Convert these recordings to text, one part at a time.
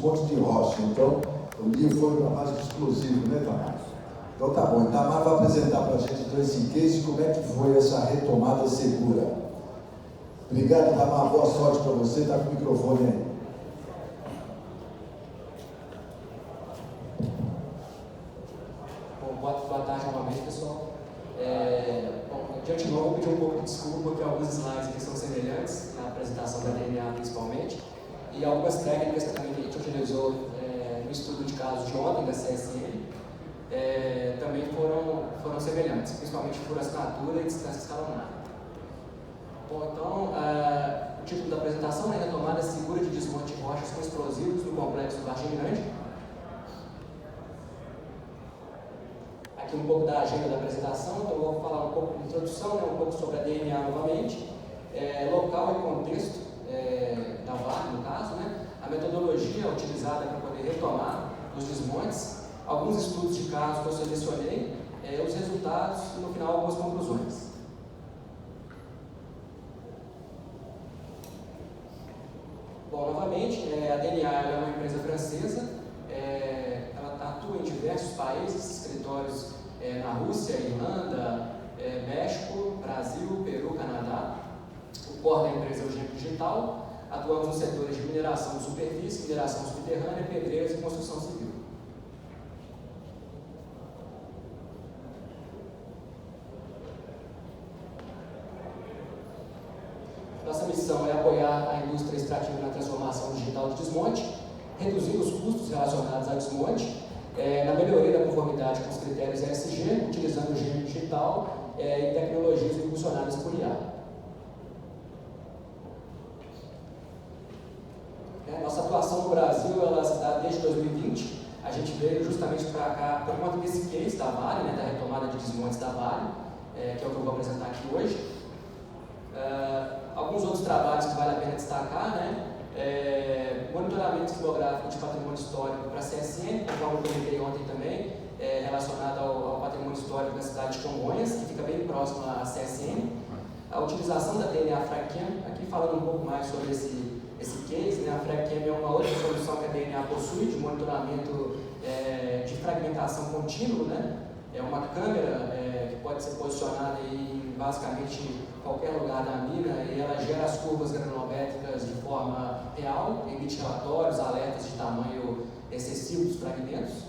desmonte de rocha. Então, o dia foi para mais explosivo, né, Tamar? Então tá bom. Tamar vai apresentar para a gente então esse case, como é que foi essa retomada segura. Obrigado, Tamar. Boa sorte para você. Está com o microfone aí. Bom, boa tarde novamente, pessoal. De antemão, vou pedir um pouco de desculpa, porque alguns slides aqui são semelhantes, na apresentação da DNA principalmente, e algumas técnicas que também a gente utilizou no estudo de casos de ontem da CSN também foram semelhantes, principalmente por assinatura e distância escalonada. Bom, então, o título da apresentação é Retomada Segura de Desmonte de Rochas com Explosivos no Complexo Vargem Grande. Aqui um pouco da agenda da apresentação, então eu vou falar um pouco de introdução, um pouco sobre a DNA novamente, local e contexto da Vale, no caso, a metodologia utilizada para poder retomar os desmontes, alguns estudos de casos que eu selecionei, os resultados e no final algumas conclusões. Bom, novamente, a DNA é uma empresa francesa, ela atua em diversos países, escritórios na Rússia, Irlanda, México, Brasil, Peru, Canadá. O core da empresa é o Gênero Digital. Atuamos nos setores de mineração de superfície, mineração subterrânea, pedreiras e construção civil. Nossa missão é apoiar a indústria extrativa na transformação digital de desmonte, reduzindo os custos relacionados ao desmonte, na melhoria da conformidade com os critérios ESG, utilizando o gênero digital e tecnologias impulsionadas por IA. Nossa atuação no Brasil, ela se dá desde 2020. A gente veio justamente para cá por conta desse case da Vale, da retomada de desmontes da Vale, que é o que eu vou apresentar aqui hoje. Alguns outros trabalhos que vale a pena destacar, monitoramento sismográfico de patrimônio histórico para a CSN, conforme eu comentei ontem também, relacionado ao patrimônio histórico da cidade de Congonhas, que fica bem próximo à CSN. A utilização da DNA FragCam, aqui falando um pouco mais sobre esse case, a FragCam é uma outra solução que a DNA possui de monitoramento de fragmentação contínua, É uma câmera que pode ser posicionada em basicamente qualquer lugar da mina e ela gera as curvas granulométricas de forma real, emite relatórios, alertas de tamanho excessivo dos fragmentos,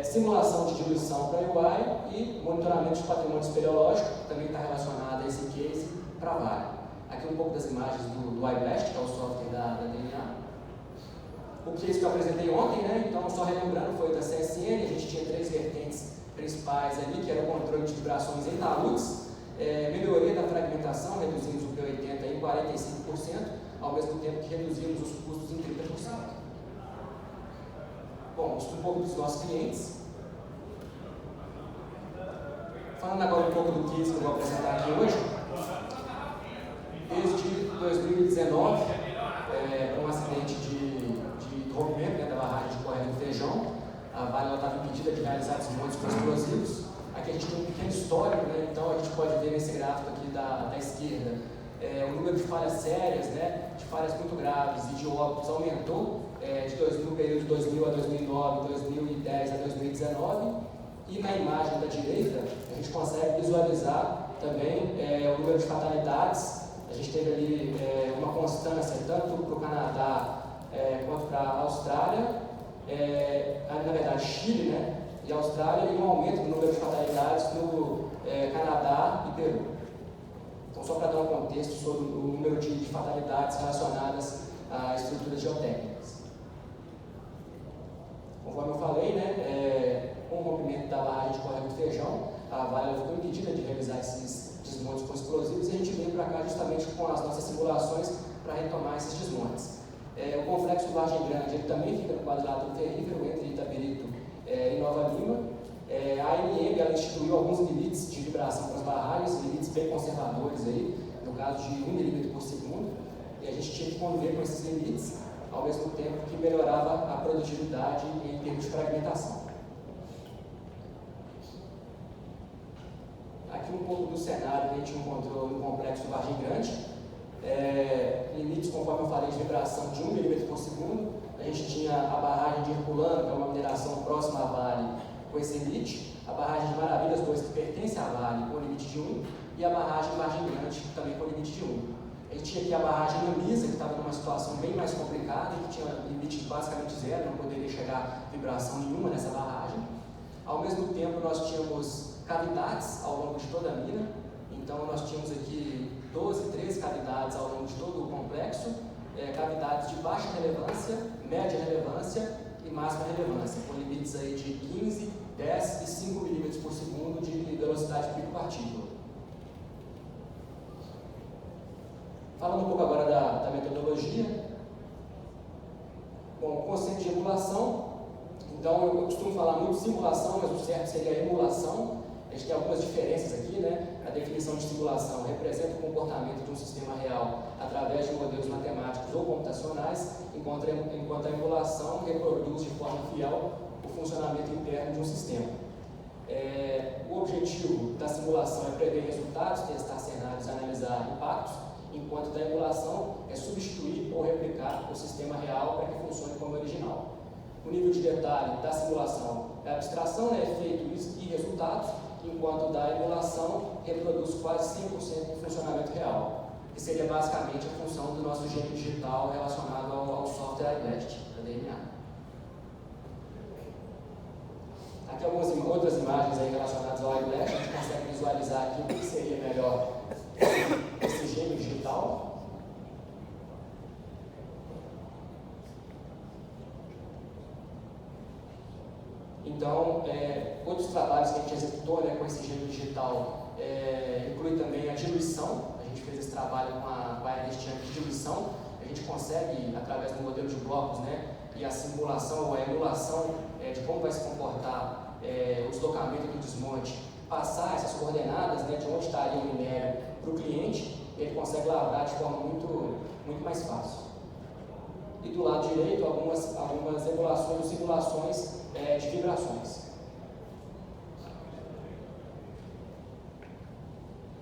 simulação de diluição para UI e monitoramento de patrimônio espeleológico, que também está relacionado a esse case para a Vale. Aqui um pouco das imagens do iBlast, que é o software da DNA. O case que eu apresentei ontem, então só relembrando, foi da CSN, a gente tinha 3 vertentes principais ali, que era o controle de vibrações em taludes, melhoria da fragmentação, reduzimos o P80 em 45%, ao mesmo tempo que reduzimos os custos em 30%. Bom, isso um pouco dos nossos clientes. Falando agora um pouco do case que eu vou apresentar aqui hoje, desde 2019, com um acidente de rompimento da barragem de Correia do Feijão, a Vale estava impedida de realizar desmontes com explosivos. Aqui a gente tem um pequeno histórico, então a gente pode ver nesse gráfico aqui da esquerda o número de falhas sérias, de falhas muito graves e de óbitos aumentou no período de 2000 a 2009, 2010 a 2019. E na imagem da direita a gente consegue visualizar também o número de fatalidades. A gente teve ali uma constância tanto para o Canadá quanto para a Austrália, na verdade Chile, e Austrália, e um aumento do número de fatalidades no Canadá e Peru. Então, só para dar um contexto sobre o número de fatalidades relacionadas a estruturas geotécnicas. Conforme eu falei, com o rompimento da barragem de Correia do Feijão, a Vale ficou impedida de realizar esses desmontes com explosivos e a gente veio para cá justamente com as nossas simulações para retomar esses desmontes. O complexo Vargem Grande ele também fica no quadrilátero ferrífero entre Itabirito e Nova Lima. A ANM ela instituiu alguns limites de vibração para as barragens, limites bem conservadores, no caso de 1 milímetro por segundo, e a gente tinha que conviver com esses limites, ao mesmo tempo que melhorava a produtividade em termos de fragmentação. Aqui um pouco do cenário que a gente encontrou no complexo Vargem Grande. Limites, conforme eu falei, de vibração de 1 milímetro por segundo, a gente tinha a barragem de Herculano, que é uma mineração próxima à Vale, com esse limite, a barragem de Maravilhas 2, que pertence à Vale, com limite de 1, e a barragem Vargem Grande, também com limite de 1. A gente tinha aqui a barragem Anisa, que estava numa situação bem mais complicada, que tinha limite basicamente zero, não poderia chegar vibração nenhuma nessa barragem. Ao mesmo tempo, nós tínhamos cavidades ao longo de toda a mina, então nós tínhamos aqui 12, 13 cavidades ao longo de todo o complexo, cavidades de baixa relevância, média relevância e máxima relevância, com limites aí de 15, 10 e 5 milímetros por segundo de velocidade pico-partícula. Falando um pouco agora da metodologia. Bom, o conceito de emulação. Então, eu costumo falar muito de simulação, mas o certo seria a emulação. A gente tem algumas diferenças aqui, né? A definição de simulação representa o comportamento de um sistema real através de modelos matemáticos ou computacionais, enquanto a emulação reproduz de forma fiel o funcionamento interno de um sistema. O objetivo da simulação é prever resultados, testar cenários e analisar impactos, enquanto da emulação é substituir ou replicar o sistema real para que funcione como original. O nível de detalhe da simulação é abstração, né, efeitos e resultados, enquanto da emulação reproduz quase 100% do funcionamento real, que seria basicamente a função do nosso gênio digital relacionado ao software iBlast, da DNA. Aqui algumas outras imagens aí relacionadas ao iBlast, a gente consegue visualizar aqui o que seria melhor esse gênio digital. Então, outros trabalhos que a gente executou, né, com esse gênio digital inclui também a diluição. A gente fez esse trabalho com a Ernestiana de diluição. A gente consegue, através do modelo de blocos, né, e a simulação ou a emulação de como vai se comportar o deslocamento do desmonte, passar essas coordenadas, né, de onde estaria o minério para o cliente, ele consegue lavrar de forma muito mais fácil. E do lado direito, algumas emulações ou simulações de vibrações.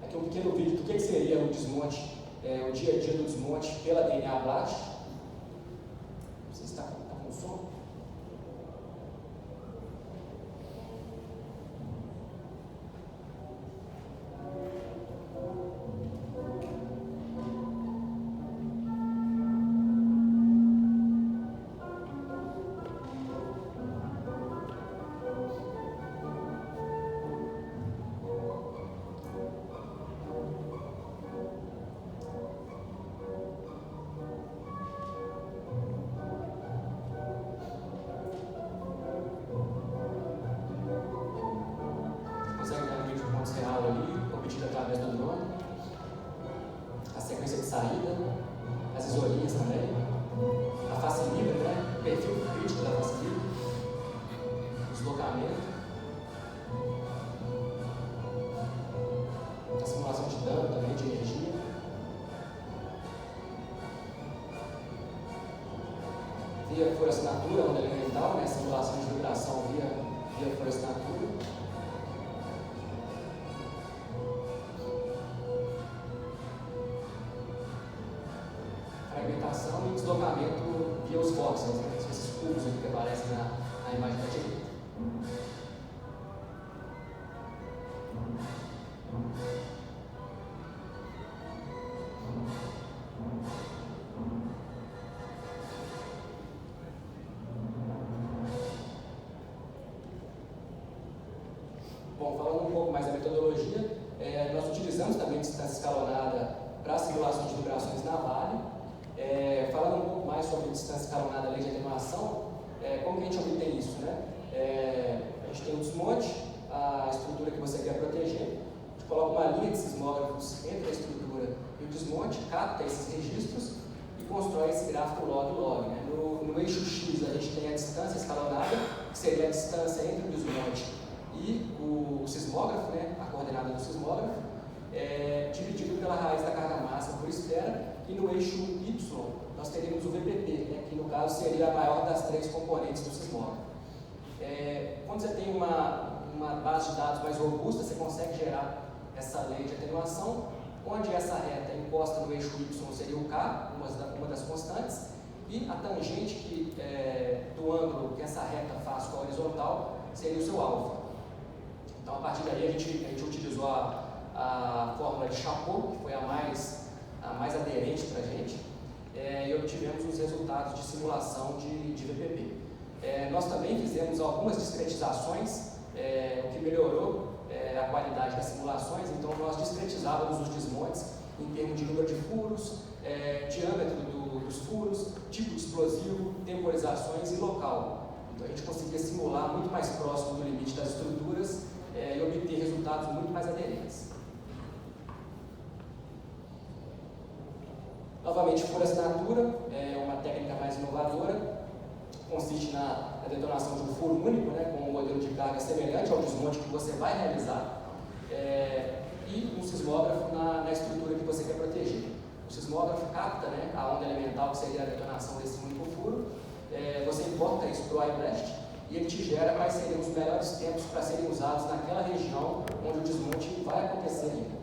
Aqui um pequeno vídeo do que seria o desmonte, o dia a dia do desmonte pela DNA Blast. Não sei se está com som. Via fluorassinatura, onda elemental, né? Simulação de vibração via fluorassinatura. Fragmentação e deslocamento via os voxels, né? Esses cubos aqui que aparecem na imagem da direita. Bom, falando um pouco mais da metodologia, nós utilizamos também distância escalonada para simulação de vibrações na Vale. Falando um pouco mais sobre distância escalonada, lei de atenuação, como que a gente obtém isso, né? A gente tem o desmonte, a estrutura que você quer proteger, a gente coloca uma linha de sismógrafos entre a estrutura e o desmonte, capta esses registros e constrói esse gráfico log-log. Né? No eixo X a gente tem a distância escalonada, que seria a distância entre o desmonte e o sismógrafo, né? A coordenada do sismógrafo, dividido pela raiz da carga massa por esfera, e no eixo Y nós teríamos o VPP, né? Que no caso seria a maior das três componentes do sismógrafo. Quando você tem uma base de dados mais robusta, você consegue gerar essa lei de atenuação, onde essa reta imposta no eixo Y seria o K, uma das constantes, E a tangente que, do ângulo que essa reta faz com a horizontal seria o seu alfa. Então, a partir daí, a gente utilizou a fórmula de Chapeau, que foi a mais aderente para a gente, e obtivemos os resultados de simulação de VPP. Nós também fizemos algumas discretizações, o que melhorou a qualidade das simulações. Então, nós discretizávamos os desmontes em termos de número de furos, diâmetro dos furos, tipo de explosivo, temporizações e local. Então, a gente conseguia simular muito mais próximo do limite das estruturas e obter resultados muito mais aderentes. Novamente, furo assinatura é uma técnica mais inovadora, consiste na detonação de um furo único, com um modelo de carga semelhante ao desmonte que você vai realizar, e um sismógrafo na estrutura que você quer proteger. O sismógrafo capta a onda elemental, que seria a detonação desse único furo, você importa isso para o iBlast e ele te gera quais seriam os melhores tempos para serem usados naquela região onde o desmonte vai acontecer ainda.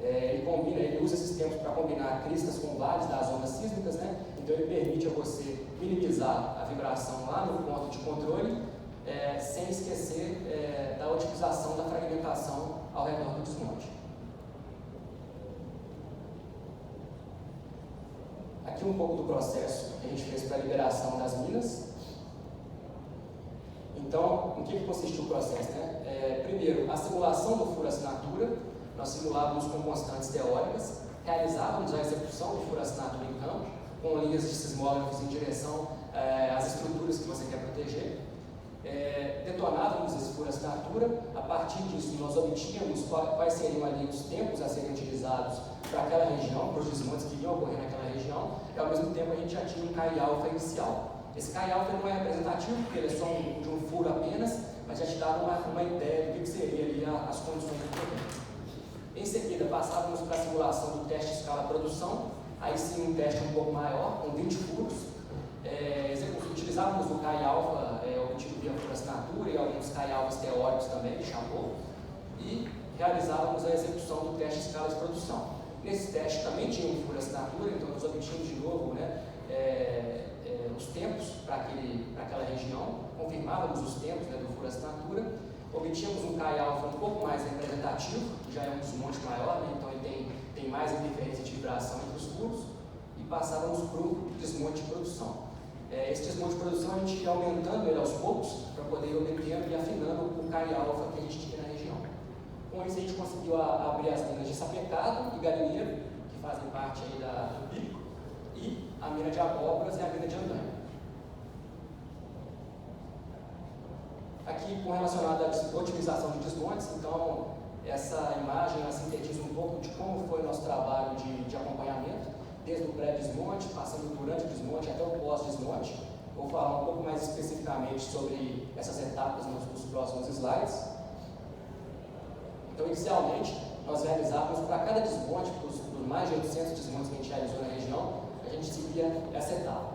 Ele usa esses tempos para combinar cristas com vales das ondas sísmicas, então ele permite a você minimizar a vibração lá no ponto de controle, sem esquecer da otimização da fragmentação ao redor do desmonte. Aqui um pouco do processo que a gente fez para a liberação das minas. Então, em que consistiu o processo? Primeiro, a simulação do furo assinatura. Nós simulávamos com constantes teóricas, realizávamos a execução do furo assinatura em campo, com linhas de sismógrafos em direção às estruturas que você quer proteger. Detonávamos esse furo assinatura. A partir disso, nós obtínhamos quais seriam ali os tempos a serem utilizados para aquela região, para os desmontes que iam ocorrer naquela região, e ao mesmo tempo a gente já tinha um CAI-alfa inicial. Esse CAI-alfa não é representativo, porque ele é só de um furo apenas, mas já te dava uma ideia do que seria ali as condições do problema. Em seguida, passávamos para a simulação do teste escala produção, aí sim um teste um pouco maior, com 20 furos. Utilizávamos o CAI-alfa obtido via furo assinatura e alguns CAI-alfas teóricos também, de Chapeau, e realizávamos a execução do teste escala de produção. Nesse teste também tinha um furo assinatura, então nós obtínhamos de novo os tempos para aquela região, confirmávamos os tempos do furo assinatura, obtínhamos um CAI-alfa um pouco mais representativo, que já é um desmonte maior, então ele tem mais interferência de vibração entre os furos, e passávamos para o desmonte de produção. Esse desmonte de produção a gente ia aumentando ele aos poucos, para poder ir obtendo e afinando o CAI-alfa que a gente tinha na região. Com isso a gente conseguiu abrir as minas de Sapecado e Galinheiro, que fazem parte aí do pico, e a mina de Abóboras e a mina de Andanha. Aqui, com relacionado à otimização de desmontes, então, essa imagem ela sintetiza um pouco de como foi o nosso trabalho de acompanhamento, desde o pré-desmonte, passando durante o desmonte até o pós-desmonte. Vou falar um pouco mais especificamente sobre essas etapas nos próximos slides. Então, inicialmente, nós realizávamos para cada desmonte, para os mais de 800 desmontes que a gente realizou na região, a gente seguia essa etapa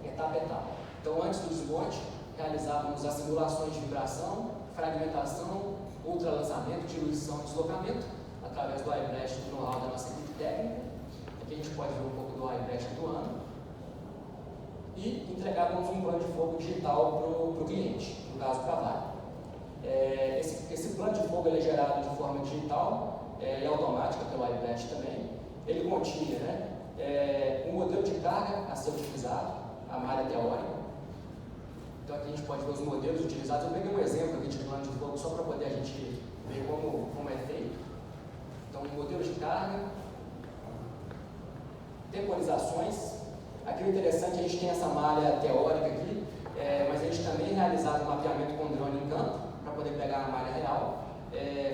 a etapa. Então, antes do desmonte, realizávamos as simulações de vibração, fragmentação, ultralançamento, diluição e deslocamento, através do iBlast e do know-how da nossa equipe técnica. Aqui a gente pode ver um pouco do iBlast atuando. E entregávamos um plano de fogo digital para o cliente, no caso para a Vale. Esse plano de fogo é gerado de forma digital e automática pelo iBlast também. Ele continha um modelo de carga a ser utilizado, a malha teórica. Então aqui a gente pode ver os modelos utilizados. Eu peguei um exemplo aqui de plano de fogo só para poder a gente ver como é feito. Então, modelo de carga, temporizações. Aqui o interessante é a gente tem essa malha teórica aqui, mas a gente também realizava o mapeamento com drone em campo para poder pegar a malha real,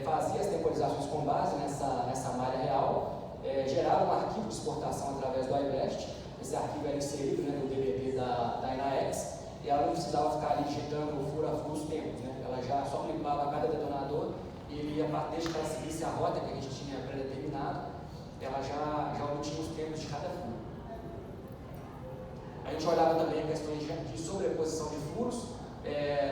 fazia as temporizações com base nessa malha real, gerava um arquivo de exportação através do iBlast. Esse arquivo era inserido no DVD da INAEX, e ela não precisava ficar ali digitando furo a furo os tempos, ela já só clipava cada detonador e ele ia, desde que ela seguisse a rota que a gente tinha predeterminado, ela já obtinha os tempos de cada furo. A gente olhava também a questão de sobreposição de furos.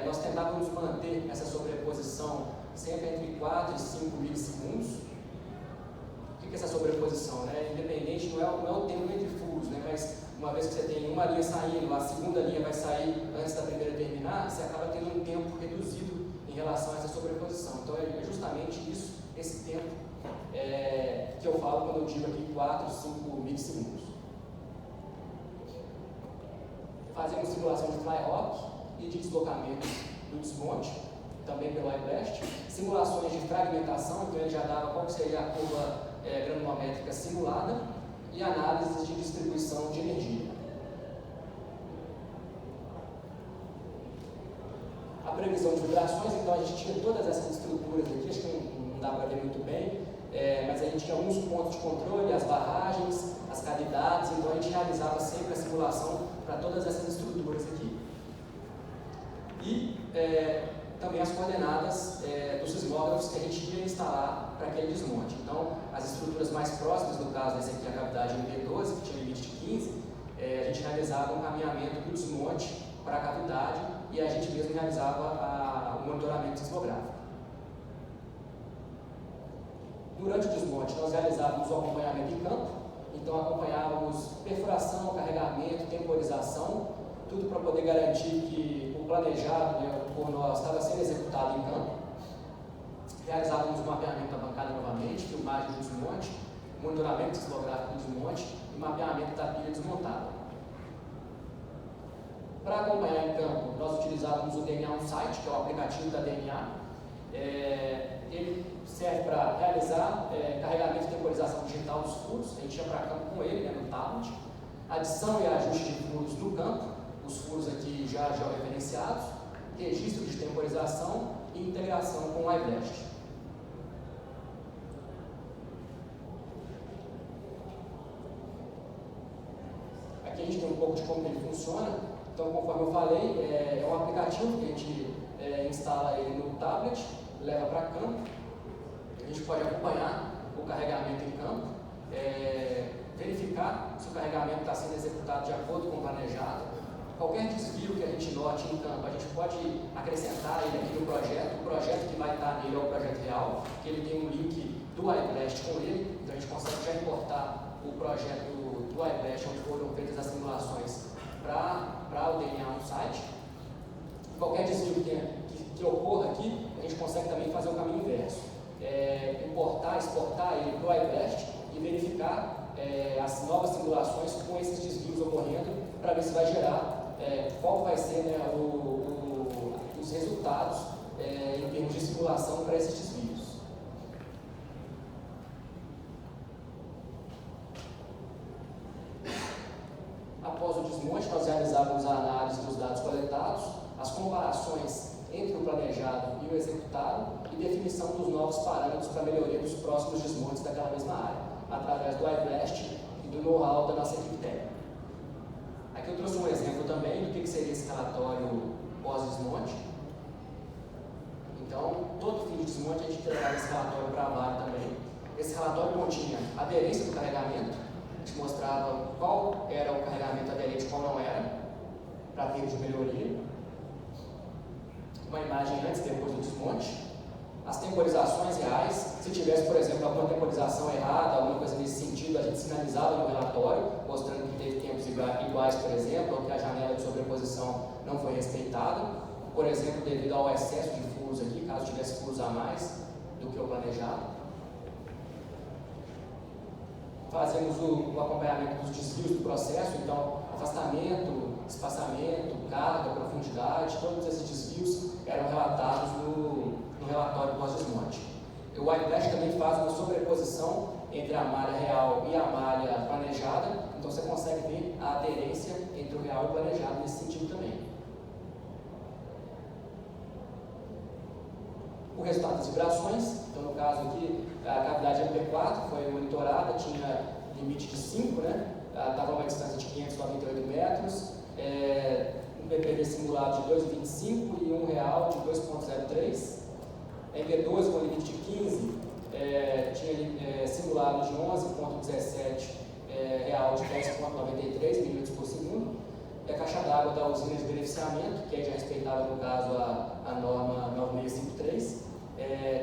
Nós tentávamos manter essa sobreposição sempre entre 4 e 5 milissegundos. O que é essa sobreposição? Independente, não é o tempo entre furos, mas uma vez vez que você tem uma linha saindo, a segunda linha vai sair antes da primeira terminar, você acaba tendo um tempo reduzido em relação a essa sobreposição. Então é justamente isso, esse tempo que eu falo quando eu digo aqui 4, 5 milissegundos. Fazemos simulação de fly rock e de deslocamento do desmonte, também pelo iBlast. Simulações de fragmentação, então ele já dava qual seria a curva granulométrica simulada, e análises de distribuição de energia. A previsão de vibrações, então a gente tinha todas essas estruturas aqui, acho que não dá para ver muito bem, mas a gente tinha alguns pontos de controle, as barragens, as cavidades, então a gente realizava sempre a simulação para todas essas estruturas aqui. E também as coordenadas dos sismógrafos que a gente ia instalar para aquele desmonte. Então, as estruturas mais próximas, no caso desse aqui, a cavidade MP12, que tinha limite de 15, a gente realizava um caminhamento do desmonte para a cavidade e a gente mesmo realizava o monitoramento sismográfico. Durante o desmonte, nós realizávamos o acompanhamento em campo, então acompanhávamos perfuração, carregamento, temporização, tudo para poder garantir que o planejado por nós estava sendo executado em campo. Realizávamos o mapeamento da bancada novamente, filmagem do desmonte, monitoramento sismográfico do desmonte e mapeamento da pilha desmontada. Para acompanhar em campo, nós utilizávamos o DNA On-Site, que é o aplicativo da DNA. Ele serve para realizar carregamento e temporização digital dos furos. A gente ia para campo com ele, no tablet. Adição e ajuste de furos no campo, os furos aqui já georreferenciados, registro de temporização e integração com o iBlast. Aqui a gente tem um pouco de como ele funciona. Então, conforme eu falei, é um aplicativo que a gente instala ele no tablet, leva para campo. A gente pode acompanhar o carregamento em campo, verificar se o carregamento está sendo executado de acordo com o planejado. Qualquer desvio que a gente note em campo, a gente pode acrescentar ele aqui no projeto. O projeto que vai estar nele é o projeto real, que ele tem um link do iBlast com ele, então a gente consegue já importar o projeto do iBlast, onde foram feitas as simulações, para o DNA On-Site. Qualquer desvio que ocorra aqui, a gente consegue também fazer o caminho inverso. Importar, exportar ele para o iBlast e verificar as novas simulações com esses desvios ocorrendo, para ver se vai gerar qual vai ser os resultados em termos de simulação para esses desvios. Após o desmonte, nós realizávamos a análise dos dados coletados, as comparações entre o planejado e o executado e definição dos novos parâmetros para melhoria dos próximos desmontes daquela mesma área, através do iBlast e do know-how da nossa equipe técnica. Aqui eu trouxe um exemplo também do que seria esse relatório pós-desmonte. Então, todo fim de desmonte a gente entregava esse relatório para a VAR também. Esse relatório continha a aderência do carregamento, a gente mostrava qual era o carregamento aderente e qual não era, para termos de melhoria. Uma imagem antes e depois do desmonte. As temporizações reais, se tivesse, por exemplo, alguma temporização errada, alguma coisa nesse sentido, a gente sinalizava no relatório, mostrando que teve tempos iguais, por exemplo, ou que a janela de sobreposição não foi respeitada, por exemplo, devido ao excesso de furos aqui, caso tivesse furos a mais do que o planejado. Fazemos o acompanhamento dos desvios do processo, então, afastamento, espaçamento, carga, profundidade, todos esses desvios eram relatados no relatório pós-desmonte. O iBlast também faz uma sobreposição entre a malha real e a malha planejada, então você consegue ver a aderência entre o real e o planejado nesse sentido também. O resultado das vibrações, então no caso aqui, a cavidade MP4 foi monitorada, tinha limite de 5, estava a uma distância de 598 metros, um PPV simulado de 2,25 e um real de 2,03. A MP12 com limite de 15 tinha simulado de 11,17 real de 10,93 milímetros por segundo. E a caixa d'água da usina de beneficiamento, que aí já respeitava no caso a norma 9653,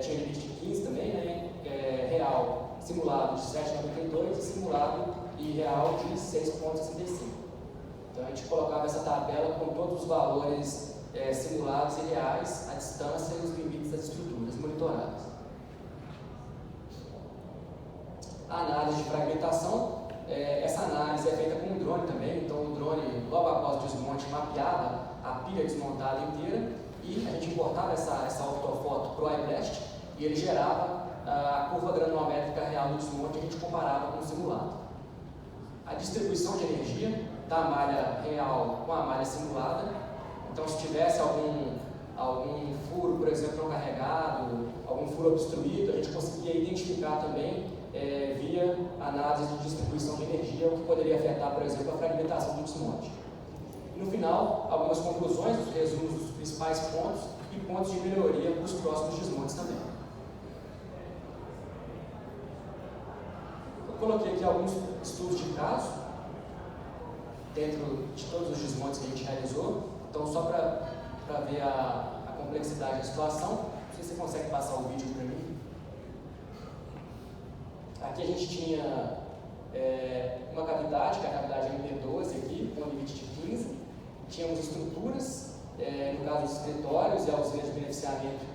tinha limite de 15 também, real simulado de 7,92 e simulado e real de 6,65. Então a gente colocava essa tabela com todos os valores simulados e reais, a distância e os limites das estruturas monitoradas. A análise de fragmentação, essa análise é feita com um drone também, então o drone, logo após o desmonte, mapeava a pilha desmontada inteira e a gente importava essa ortofoto para o iBlast e ele gerava a curva granulométrica real do desmonte e a gente comparava com o simulado. A distribuição de energia da malha real com a malha simulada, então se tivesse algum furo, por exemplo, não carregado, algum furo obstruído, a gente conseguia identificar também via análise de distribuição de energia, o que poderia afetar, por exemplo, a fragmentação do desmonte. E no final, algumas conclusões, os resumos dos principais pontos e pontos de melhoria para os próximos desmontes também. Eu coloquei aqui alguns estudos de caso, dentro de todos os desmontes que a gente realizou, então só para ver a complexidade da situação, não sei se você consegue passar o vídeo para mim. Aqui a gente tinha uma cavidade, que é a cavidade MP12 aqui, com limite de 15. Tínhamos estruturas, no caso dos escritórios e a usina de beneficiamento,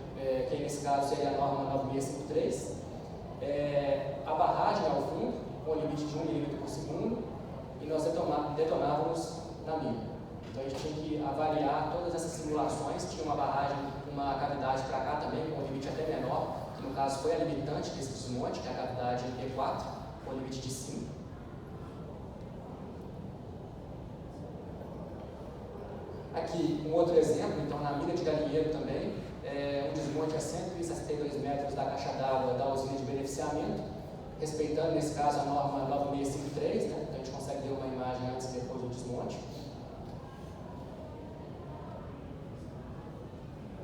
que nesse caso seria a norma 9653. A barragem ao fundo, com limite de 1 milímetro por segundo, e nós detonávamos na mina. Então a gente tinha que avaliar todas essas simulações, tinha uma barragem, uma cavidade para cá também, com um limite até menor, que no caso foi a limitante desse desmonte, que é a cavidade P4, com limite de 5. Aqui um outro exemplo, então na mina de Galinheiro também, um desmonte a 162 metros da caixa d'água da usina de beneficiamento, respeitando nesse caso a norma 9653, né? Então a gente consegue ver uma imagem antes e depois do desmonte.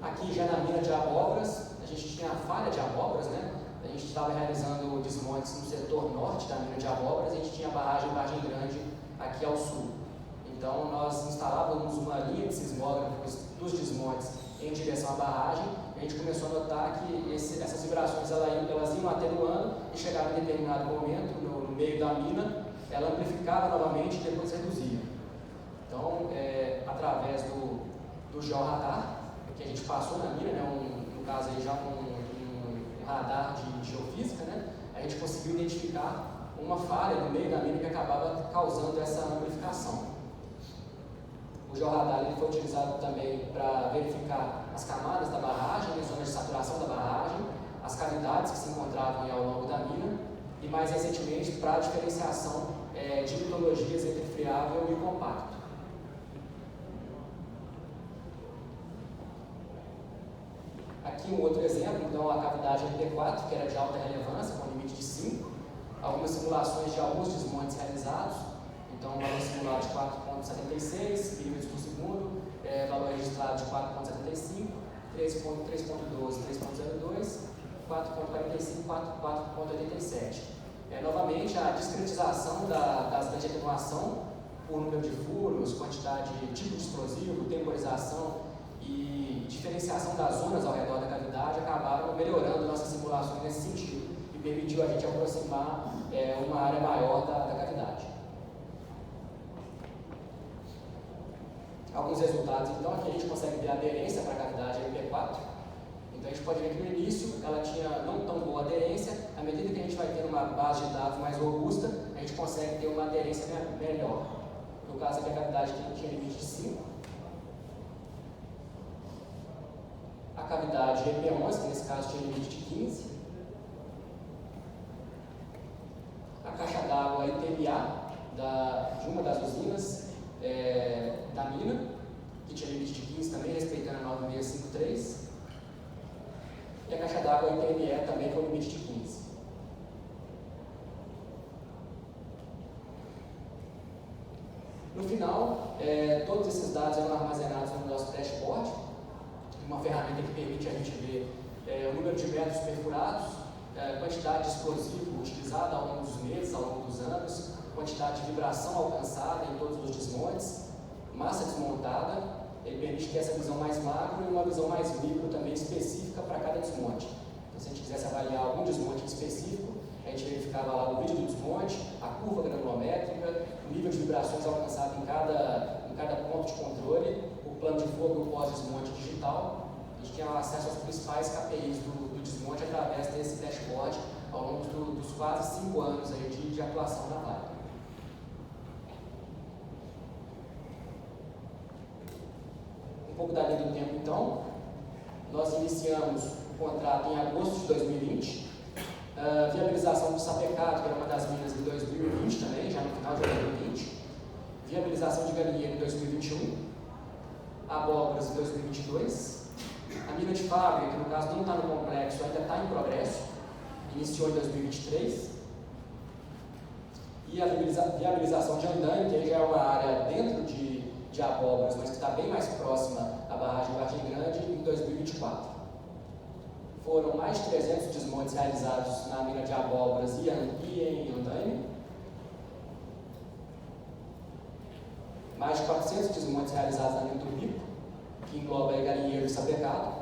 Aqui já na mina de abóboras, a gente tinha a falha de abóboras, né? A gente estava realizando desmontes no setor norte da mina de abóboras, a gente tinha a barragem Vargem Grande aqui ao sul. Então nós instalávamos uma linha de sismógrafos dos desmontes em direção à barragem, e a gente começou a notar que essas vibrações elas iam atenuando e chegava em determinado momento, no meio da mina, ela amplificava novamente e depois reduzia. Então, através do georradar, que a gente passou na mina, né, no caso aí já um radar de geofísica, né, a gente conseguiu identificar uma falha no meio da mina que acabava causando essa amplificação. O georradar foi utilizado também para verificar as camadas da barragem, as zonas de saturação da barragem, as cavidades que se encontravam ao longo da mina e, mais recentemente, para a diferenciação de litologias entre friável e compacto. Aqui um outro exemplo, então a cavidade MP4, que era de alta relevância, com limite de 5, algumas simulações de alguns desmontes realizados, então valor simulado de 4,76 milímetros por segundo, valor registrado de 4,75, 3,12, 3,02, 4,45, 4,87. Novamente, a discretização da de atenuação por número de furos, quantidade de tipo de explosivo, temporização e diferenciação das zonas ao redor da cavidade acabaram melhorando nossas simulações nesse sentido e permitiu a gente aproximar uma área maior da cavidade. Alguns resultados, então, aqui a gente consegue ver a aderência para a cavidade MP4. Então a gente pode ver que no início ela tinha não tão boa aderência, à medida que a gente vai tendo uma base de dados mais robusta, a gente consegue ter uma aderência melhor. No caso aqui a cavidade tinha limite de 5. A cavidade EP11, que nesse caso tinha limite de 15. A caixa d'água ITBA de uma das usinas da mina, que tinha limite de 15 também, respeitando a 9653. E a caixa d'água ITME também com limite de 15. No final, todos esses dados eram armazenados no nosso dashboard, uma ferramenta que permite a gente ver o número de metros perfurados, quantidade de explosivo utilizada ao longo dos meses, ao longo dos anos, quantidade de vibração alcançada em todos os desmontes, massa desmontada. Ele permite ter essa visão mais macro e uma visão mais micro também específica para cada desmonte. Então, se a gente quisesse avaliar algum desmonte específico, a gente verificava lá o vídeo do desmonte, a curva granulométrica, o nível de vibrações alcançado em cada ponto de controle, o plano de fogo e o pós-desmonte digital. A gente tem acesso aos principais KPIs do desmonte através desse dashboard ao longo dos quase 5 anos aí de atuação da Vale. Um pouco da linha do tempo, então. Nós iniciamos o contrato em agosto de 2020. Viabilização do Sapecado, que era uma das minas em 2020 também, já no final de 2020. Viabilização de Galinheiro em 2021. Abóboras em 2022. A mina de Fábrica, que no caso não está no complexo, ainda está em progresso. Iniciou em 2023. E a viabilização de Andaime, que já é uma área dentro de Abóboras, mas que está bem mais próxima à barragem Vargem Grande, em 2024. Foram mais de 300 desmontes realizados na mina de Abóboras e em Andaime. Mais de 400 desmontes realizados na mina do Bico, que engloba Galinheiro e Sapecado.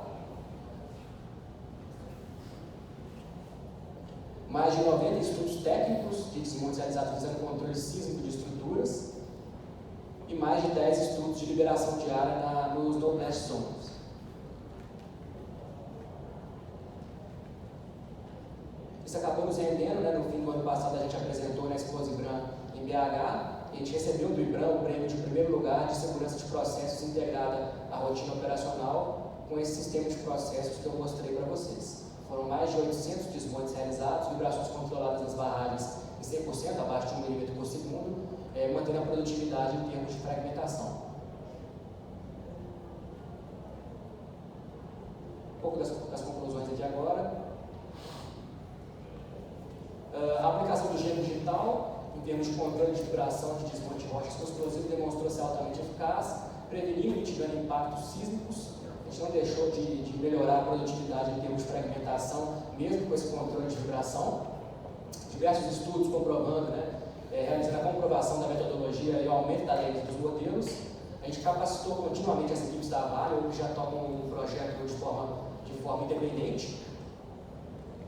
Mais de 90 estudos técnicos de desmontes realizados visando controle sísmico de estruturas. E mais de 10 estudos de liberação de área nos no blast zones. Isso acabou nos rendendo, né? No fim do ano passado a gente apresentou na Expo IBRAM em BH, a gente recebeu do IBRAM o prêmio de primeiro lugar de segurança de processos integrada à rotina operacional com esse sistema de processos que eu mostrei para vocês. Foram mais de 800 desmontes realizados, vibrações controladas nas barragens em 100%, abaixo de 1 milímetro por segundo, mantendo a produtividade em termos de fragmentação. Um pouco das conclusões aqui agora. A aplicação do gelo digital, em termos de controle de vibração de desmonte de rochas com explosivo, demonstrou-se altamente eficaz, prevenindo e mitigando impactos sísmicos. A gente não deixou de melhorar a produtividade em termos de fragmentação, mesmo com esse controle de vibração. Diversos estudos comprovando, realizando a comprovação da metodologia e o aumento da lei dos modelos. A gente capacitou continuamente as equipes da Vale, hoje já tocam o projeto de forma independente.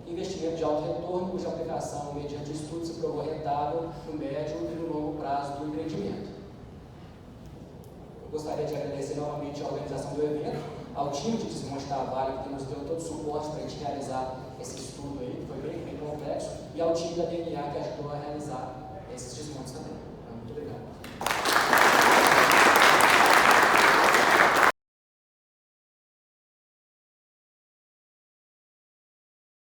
Investimento de alto retorno, cuja aplicação mediante estudo se provou rentável no médio e no longo prazo do empreendimento. Eu gostaria de agradecer novamente a organização do evento, ao time de desmonte da Vale, que nos deu todo o suporte para a gente realizar esse estudo aí, que foi bem complexo, e ao time da DNA, que ajudou a realizar esses desmontes também. Muito obrigado.